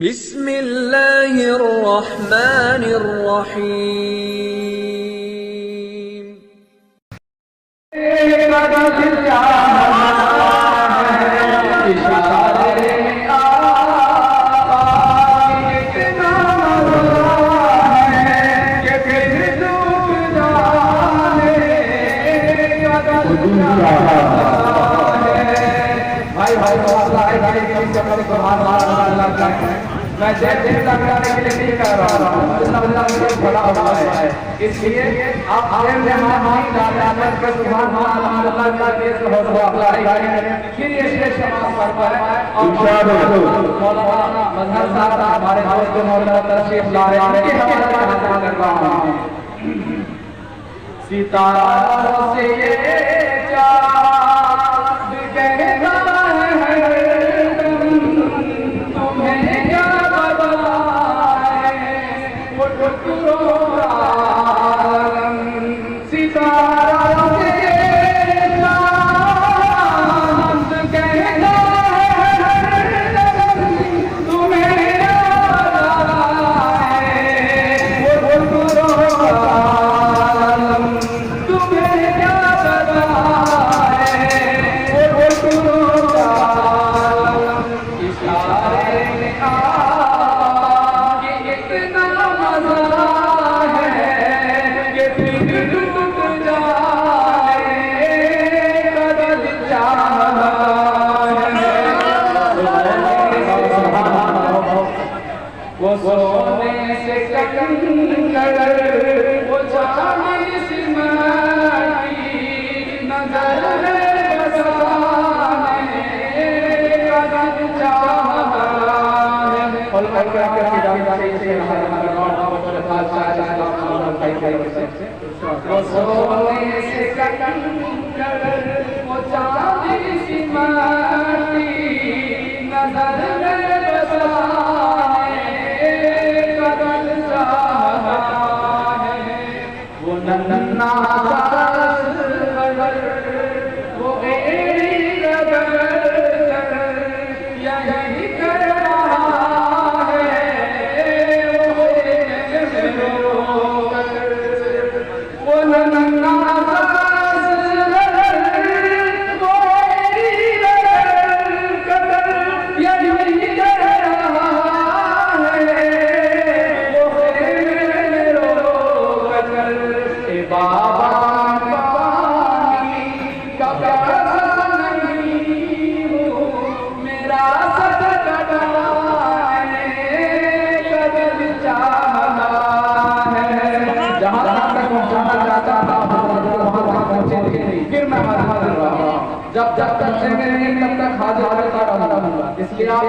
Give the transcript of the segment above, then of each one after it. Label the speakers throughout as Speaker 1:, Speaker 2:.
Speaker 1: बिस्मिल्लाहिर्रहमानिर्रहीम।
Speaker 2: मैं जैसे लगाने के लिए नहीं कर रहा हूँ, अल्लाह बड़ा हुआ है, इसलिए आप फिर ये शेष समाज पर मौलाना मजहर साहब हमारे दोस्त मौलाना तशरीफ ला रहे हैं, कर रहा हूँ। सितारों से ये चाँद कहता है तुम्हें क्या बताए, वो सितारों से ये चाँद कहता है तुम्हें क्या बताए, वो सोने से कंकर वो चांदी सी माटी नजर बसाने का चाहा है। और वो सोने से कंकर वो चांदी सी माटी नजर नन्ना वो यही कर रहा है, वो नन्ना जब जब तक नहीं तब तक हाजिर रहूंगा, इसलिए आप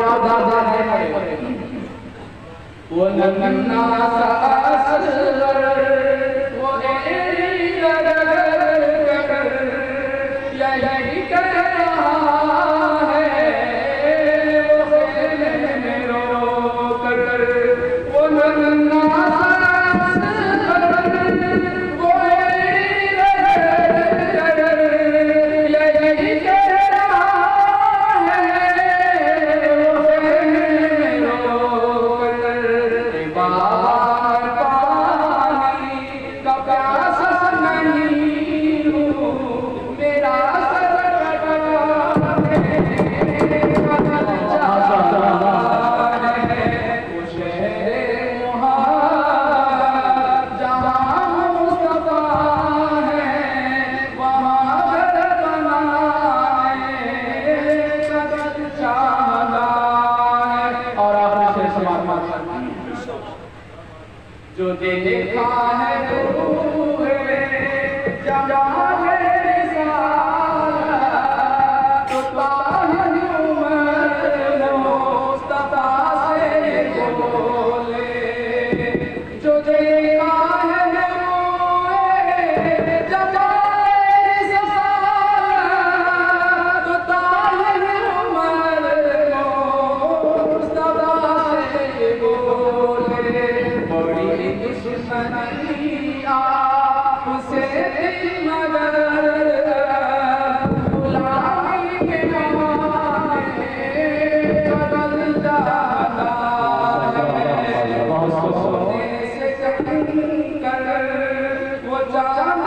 Speaker 2: वो नन्ना सा असर वो यही कर रहा है, वो नन्ना जो देखा है रूह जहाँ है रिसालत, तो ताहिर उमर मुस्तफा से बोले, जो देखा है रूह जहाँ है रिसालत, तो ताहिर उमर मुस्तफा से बोले, बड़ी दुश्मनी आपसे मगर गुलामी के नामे बदल जाना जान